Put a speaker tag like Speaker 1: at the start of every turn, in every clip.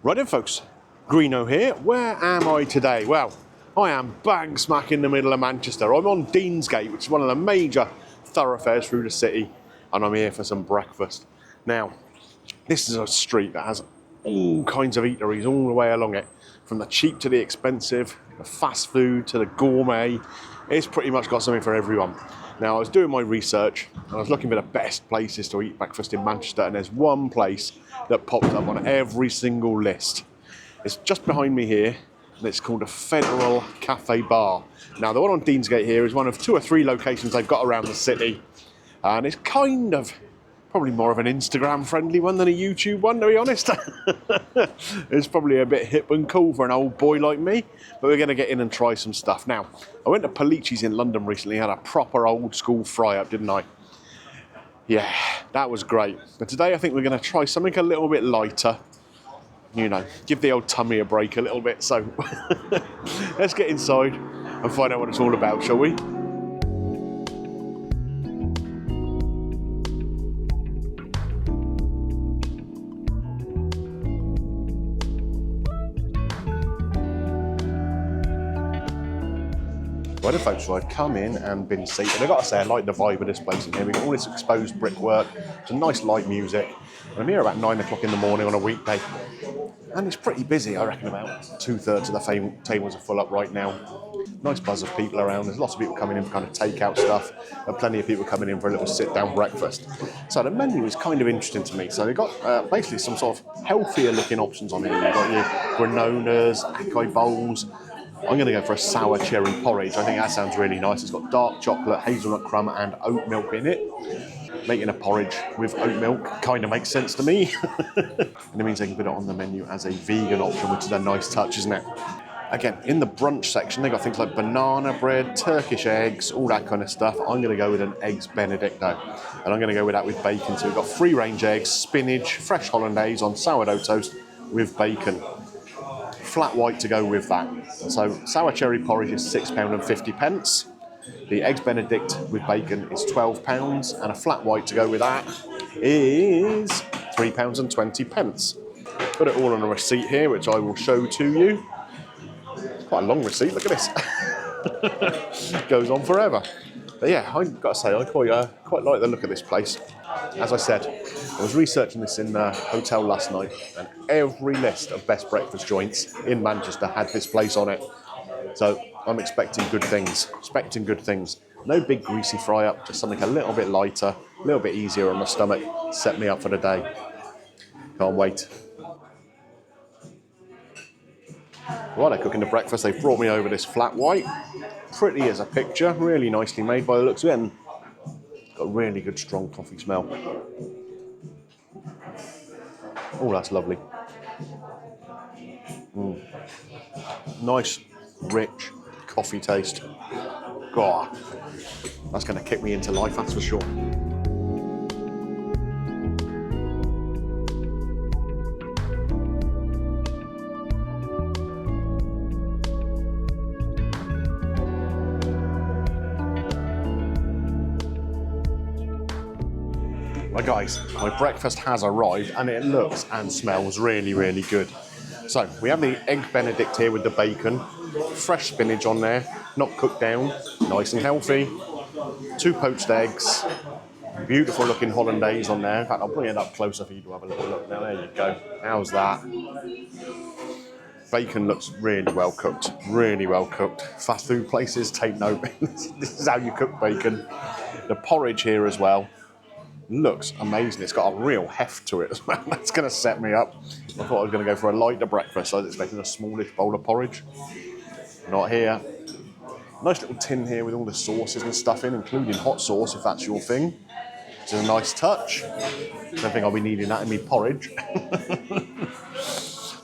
Speaker 1: Right then folks, Greeno here. Where am I today? Well, I am bang smack in the middle of Manchester. I'm on Deansgate, which is one of the major thoroughfares through the city, and I'm here for some breakfast. Now, this is a street that has all kinds of eateries all the way along it, from the cheap to the expensive, the fast food to the gourmet. It's pretty much got something for everyone. Now, I was doing my research and I was looking for the best places to eat breakfast in Manchester, and there's one place that popped up on every single list. It's just behind me here, and it's called the Federal Cafe Bar. Now, the one on Deansgate here is one of 2 or 3 locations they've got around the city, and it's kind of probably more of an Instagram-friendly one than a YouTube one, to be honest. It's probably a bit hip and cool for an old boy like me, but we're going to get in and try some stuff. Now, I went to Pellicci's in London recently, had a proper old-school fry-up, didn't I? Yeah, that was great. But today I think we're going to try something a little bit lighter. You know, give the old tummy a break a little bit. So let's get inside and find out what it's all about, shall we? Right, folks, so I've come in and been seated. I've got to say, I like the vibe of this place in here. We've got all this exposed brickwork, some nice light music. I'm here about 9 o'clock in the morning on a weekday, and it's pretty busy. I reckon about 2/3 of the tables are full up right now. Nice buzz of people around. There's lots of people coming in for kind of takeout stuff, and plenty of people coming in for a little sit-down breakfast. So the menu is kind of interesting to me. So they've got basically some sort of healthier looking options on here. You've got your granolas, acai bowls. I'm going to go for a sour cherry porridge. I think that sounds really nice. It's got dark chocolate, hazelnut crumb and oat milk in it. Making a porridge with oat milk kind of makes sense to me. And it means they can put it on the menu as a vegan option, which is a nice touch, isn't it? Again, in the brunch section, they've got things like banana bread, Turkish eggs, all that kind of stuff. I'm going to go with an eggs benedict though. And I'm going to go with that with bacon. So we've got free-range eggs, spinach, fresh hollandaise on sourdough toast with bacon. Flat white to go with that. So sour cherry porridge is £6.50. The eggs benedict with bacon is £12, and a flat white to go with that is £3.20. Put it all on a receipt here, which I will show to you. It's quite a long receipt, look at this. Goes on forever. But yeah, I've got to say, I quite like the look of this place. As I said, I was researching this in the hotel last night, and every list of best breakfast joints in Manchester had this place on it. So I'm expecting good things. No big greasy fry up, just something a little bit lighter, a little bit easier on the stomach. Set me up for the day. Can't wait. While they're cooking the breakfast, they've brought me over this flat white. Pretty as a picture, really nicely made by the looks of it, and got a really good strong coffee smell. Oh, that's lovely. Nice, rich coffee taste. God, that's going to kick me into life, that's for sure. Right guys, my breakfast has arrived and it looks and smells really, really good. So we have the egg benedict here with the bacon, fresh spinach on there, not cooked down, nice and healthy, 2 poached eggs, beautiful looking hollandaise on there. In fact, I'll bring it up closer for you to have a little look. Now there you go, how's that? Bacon looks really well cooked, really well cooked. Fast food places take note. This is how you cook bacon. The porridge here as well. Looks amazing. It's got a real heft to it as well. That's going to set me up. I thought I was going to go for a lighter breakfast. I was expecting a smallish bowl of porridge. Not here. Nice little tin here with all the sauces and stuff in, including hot sauce if that's your thing. Which is a nice touch. Don't think I'll be needing that in my porridge.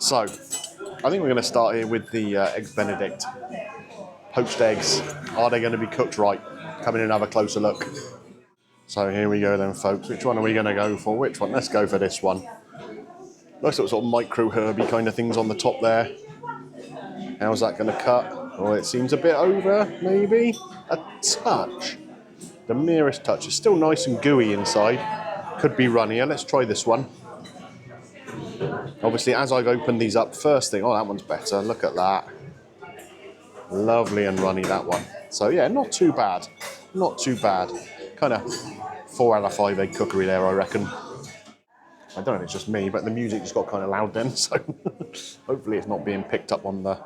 Speaker 1: So, I think we're going to start here with the eggs benedict. Poached eggs. Are they going to be cooked right? Come in and have a closer look. So here we go then, folks. Which one are we going to go for? Which one? Let's go for this one. Nice little sort of micro herby kind of things on the top there. How's that going to cut? Oh, it seems a bit over, maybe. A touch. The merest touch. It's still nice and gooey inside. Could be runnier. Let's try this one. Obviously, as I've opened these up, first thing, oh, that one's better. Look at that. Lovely and runny, that one. So yeah, not too bad. Not too bad. Kind of 4 out of 5 egg cookery there, I reckon. I don't know if it's just me, but the music just got kind of loud then, so hopefully it's not being picked up on the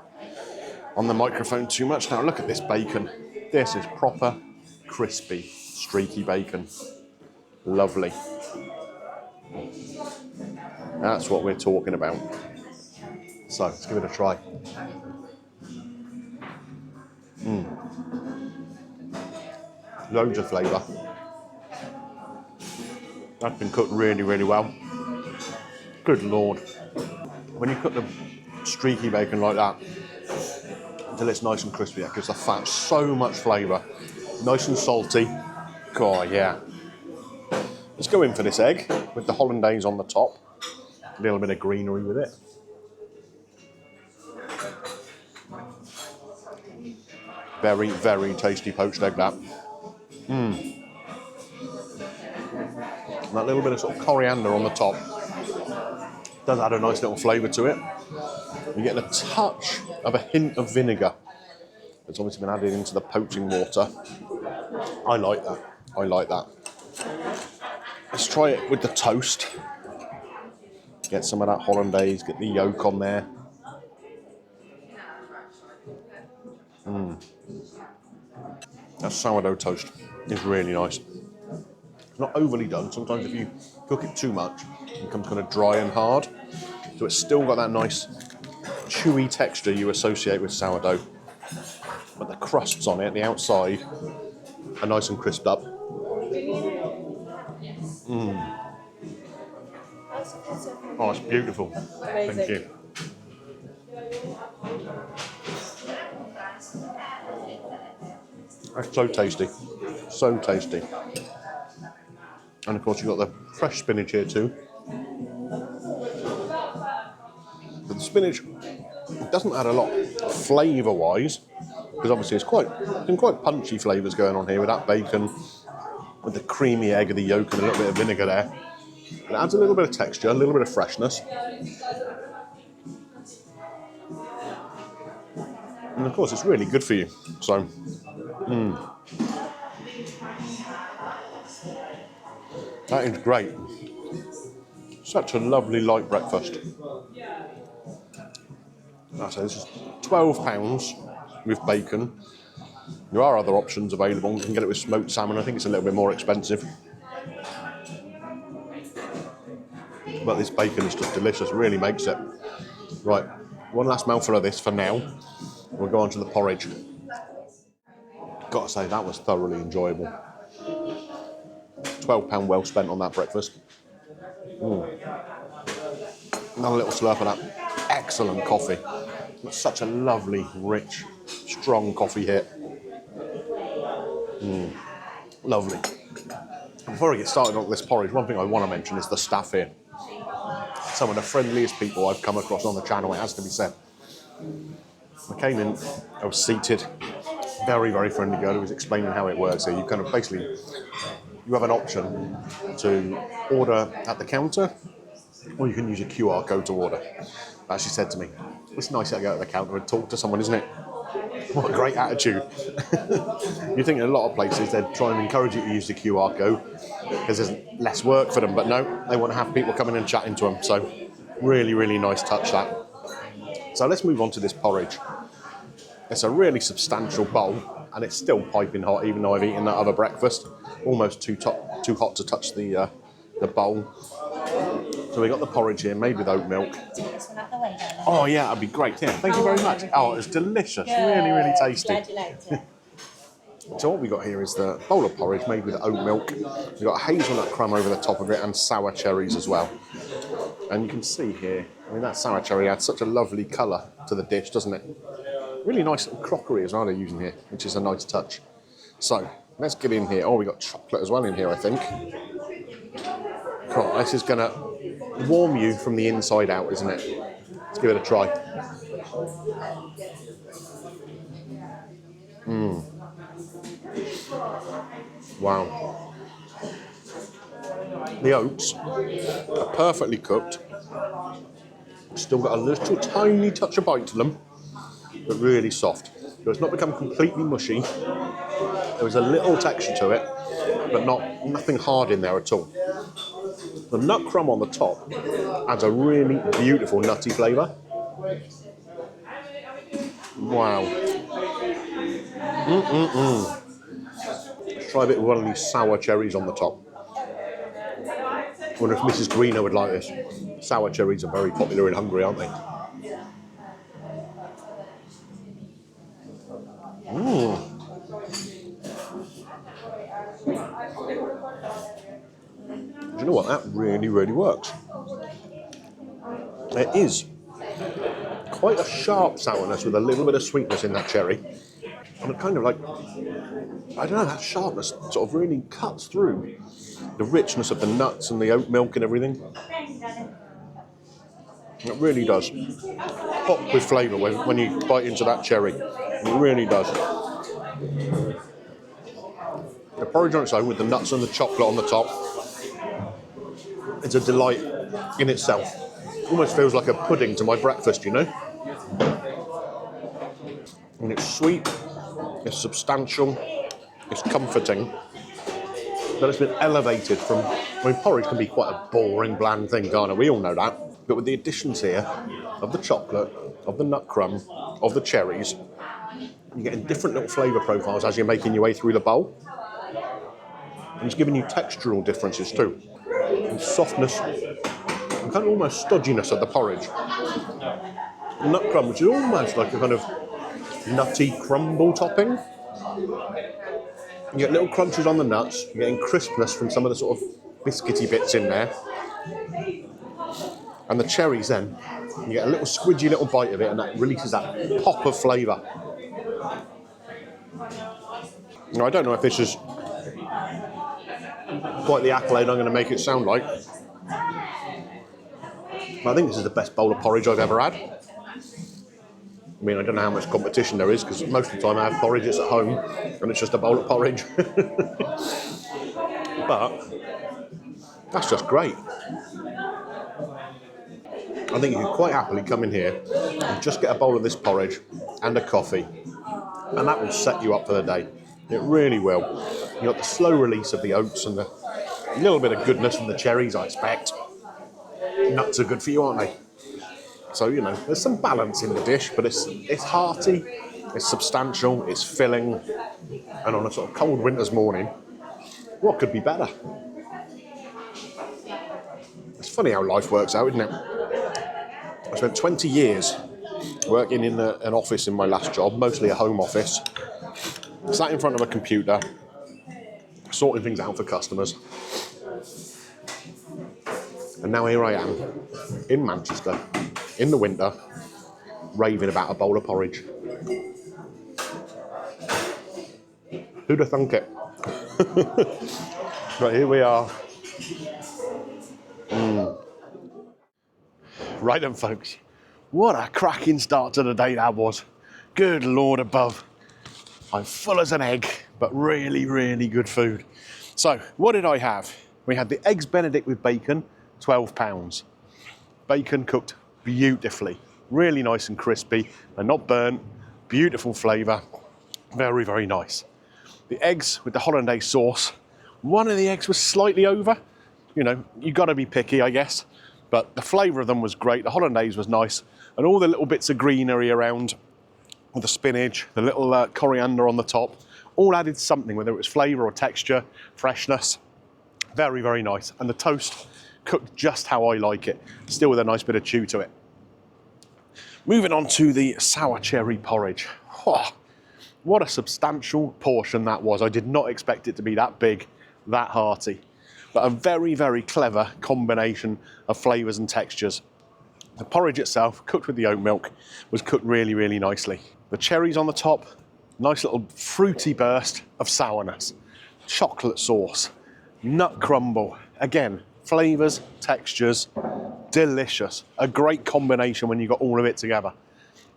Speaker 1: microphone too much. Now look at this bacon. This is proper, crispy, streaky bacon. Lovely. That's what we're talking about. So let's give it a try. Loads of flavour. That's been cooked really, really well. Good Lord. When you cook the streaky bacon like that, until it's nice and crispy, that gives the fat so much flavour. Nice and salty. God, yeah. Let's go in for this egg with the hollandaise on the top. A little bit of greenery with it. Very, very tasty poached egg, that. That little bit of sort of coriander on the top does add a nice little flavour to it. You get a touch of a hint of vinegar. It's obviously been added into the poaching water. I like that. I like that. Let's try it with the toast. Get some of that hollandaise, get the yolk on there. That sourdough toast is really nice. It's not overly done. Sometimes if you cook it too much, it becomes kind of dry and hard. So it's still got that nice chewy texture you associate with sourdough. But the crusts on it, the outside, are nice and crisped up. Oh, it's beautiful. Thank you. That's so tasty. So tasty. And of course you've got the fresh spinach here too. But the spinach doesn't add a lot flavour-wise, because obviously it's quite punchy flavours going on here with that bacon, with the creamy egg and the yolk and a little bit of vinegar there. It adds a little bit of texture, a little bit of freshness. And of course it's really good for you. So, that is great. Such a lovely light breakfast. So this is £12 with bacon. There are other options available. You can get it with smoked salmon. I think it's a little bit more expensive. But this bacon is just delicious, really makes it. Right, one last mouthful of this for now. We'll go on to the porridge. Gotta say, that was thoroughly enjoyable. £12 well spent on that breakfast. Another little slurp of that excellent coffee. It's such a lovely, rich, strong coffee hit. Lovely. Before I get started on this porridge, one thing I want to mention is the staff here. Some of the friendliest people I've come across on the channel, it has to be said. I came in, I was seated, very, very friendly girl who was explaining how it works. So you kind of basically, you have an option to order at the counter, or you can use your QR code to order. But she said to me, it's nice to go to the counter and talk to someone, isn't it? What a great attitude. You think in a lot of places they'd try and encourage you to use the QR code because there's less work for them, but no, they want to have people coming and chatting to them. So really, really nice touch, that. So let's move on to this porridge. It's a really substantial bowl and it's still piping hot even though I've eaten that other breakfast. Almost too hot to touch the bowl. So we got the porridge here made with oat milk. Oh yeah, that'd be great. Yeah, thank you very much. Oh, it's delicious. Really, really tasty.
Speaker 2: Glad you liked it.
Speaker 1: So what we got here is the bowl of porridge made with oat milk. We've got a hazelnut crumb over the top of it and sour cherries as well. And you can see here, I mean, that sour cherry adds such a lovely colour to the dish, doesn't it? Really nice little crockery as well they're using here, which is a nice touch. So let's get in here. Oh, we got chocolate as well in here, I think. God, this is going to warm you from the inside out, isn't it? Let's give it a try. Wow. The oats are perfectly cooked. Still got a little tiny touch of bite to them, but really soft. So it's not become completely mushy. There is a little texture to it, but nothing hard in there at all. The nut crumb on the top adds a really beautiful nutty flavour. Wow. Let's try a bit with one of these sour cherries on the top. I wonder if Mrs. Greeno would like this. Sour cherries are very popular in Hungary, aren't they? Do you know what? That really, really works. It is quite a sharp sourness with a little bit of sweetness in that cherry. And it kind of like, I don't know, that sharpness sort of really cuts through the richness of the nuts and the oat milk and everything. It really does. Pop with flavour when you bite into that cherry. It really does. The porridge on its own with the nuts and the chocolate on the top, it's a delight in itself. Almost feels like a pudding to my breakfast, you know? And it's sweet, it's substantial, it's comforting, but it's been elevated from... I mean, porridge can be quite a boring, bland thing, can't it? We all know that. But with the additions here of the chocolate, of the nut crumb, of the cherries, you're getting different little flavour profiles as you're making your way through the bowl. And it's giving you textural differences too. And softness and kind of almost stodginess of the porridge. The nut crumb, which is almost like a kind of nutty crumble topping. You get little crunches on the nuts, you're getting crispness from some of the sort of biscuity bits in there. And the cherries then, you get a little squidgy little bite of it and that releases that pop of flavour. Now, I don't know if this is quite the accolade I'm going to make it sound like, but I think this is the best bowl of porridge I've ever had. I mean, I don't know how much competition there is, because most of the time I have porridge, it's at home, and it's just a bowl of porridge. But that's just great. I think you can quite happily come in here and just get a bowl of this porridge and a coffee, and that will set you up for the day. It really will. You've got the slow release of the oats and the little bit of goodness from the cherries, I expect. Nuts are good for you, aren't they? So, you know, there's some balance in the dish, but it's hearty, it's substantial, it's filling, and on a sort of cold winter's morning, what could be better? It's funny how life works out, isn't it? I spent 20 years working in an office in my last job, mostly a home office, sat in front of a computer, sorting things out for customers. And now here I am, in Manchester, in the winter, raving about a bowl of porridge. Who'd have thunk it? Right, here we are. Right then, folks. What a cracking start to the day that was. Good Lord above. I'm full as an egg, but really, really good food. So, what did I have? We had the eggs benedict with bacon, £12. Bacon cooked beautifully, really nice and crispy, and not burnt, beautiful flavour, very, very nice. The eggs with the hollandaise sauce, one of the eggs was slightly over. You know, you got to be picky, I guess, but the flavour of them was great, the hollandaise was nice, and all the little bits of greenery around, with the spinach, the little coriander on the top, all added something, whether it was flavour or texture, freshness. Very, very nice. And the toast cooked just how I like it, still with a nice bit of chew to it. Moving on to the sour cherry porridge. Oh, what a substantial portion that was. I did not expect it to be that big, that hearty. But a very, very clever combination of flavours and textures. The porridge itself, cooked with the oat milk, was cooked really, really nicely. The cherries on the top, nice little fruity burst of sourness. Chocolate sauce, nut crumble, again, flavours, textures, delicious. A great combination when you got all of it together.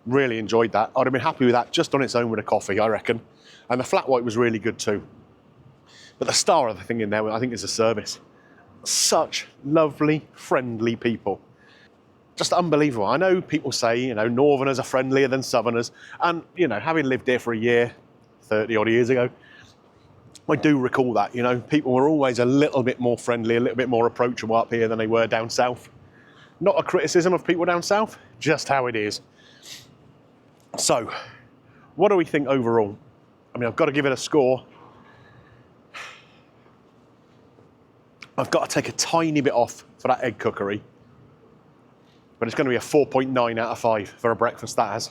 Speaker 1: Really enjoyed that. I'd have been happy with that just on its own with a coffee, I reckon. And the flat white was really good too. But the star of the thing in there, I think, is the service. Such lovely, friendly people. just unbelievable. I know people say, you know, Northerners are friendlier than Southerners. And, you know, having lived here for a year, 30 odd years ago, I do recall that, you know, people were always a little bit more friendly, a little bit more approachable up here than they were down south. Not a criticism of people down south, just how it is. So, what do we think overall? I mean, I've got to give it a score. I've got to take a tiny bit off for that egg cookery. But it's going to be a 4.9 out of 5 for a breakfast, that has.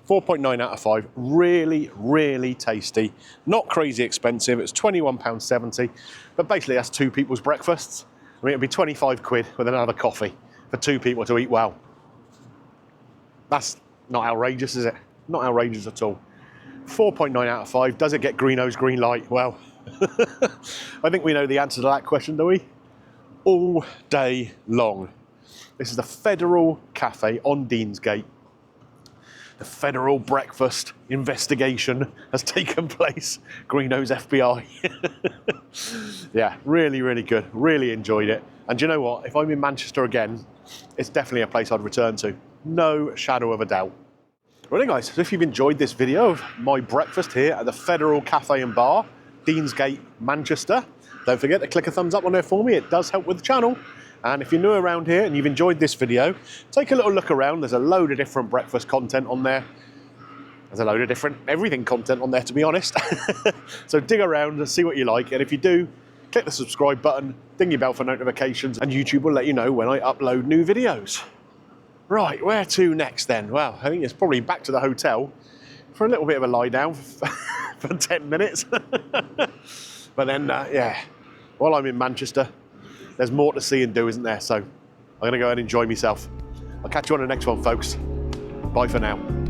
Speaker 1: 4.9 out of 5. Really, really tasty. Not crazy expensive. It's £21.70. But basically, that's 2 people's breakfasts. I mean, it'd be 25 quid with another coffee for 2 people to eat well. That's not outrageous, is it? Not outrageous at all. 4.9 out of 5. Does it get Greeno's green light? Well, I think we know the answer to that question, do we? All day long. This is the Federal Cafe on Deansgate. The federal breakfast investigation has taken place. Greeno's FBI. Yeah, really, really good. Really enjoyed it. And do you know what? If I'm in Manchester again, it's definitely a place I'd return to. No shadow of a doubt. Right, guys, so if you've enjoyed this video of my breakfast here at the Federal Cafe and Bar, Deansgate, Manchester, don't forget to click a thumbs up on there for me. It does help with the channel. And if you're new around here and you've enjoyed this video, take a little look around. There's a load of different breakfast content on there. There's a load of different everything content on there, to be honest. So dig around and see what you like. And if you do, click the subscribe button, ding your bell for notifications, and YouTube will let you know when I upload new videos. Right, where to next then? Well, I think it's probably back to the hotel for a little bit of a lie down for 10 minutes. But then, yeah, while I'm in Manchester, there's more to see and do, isn't there? So I'm going to go and enjoy myself. I'll catch you on the next one, folks. Bye for now.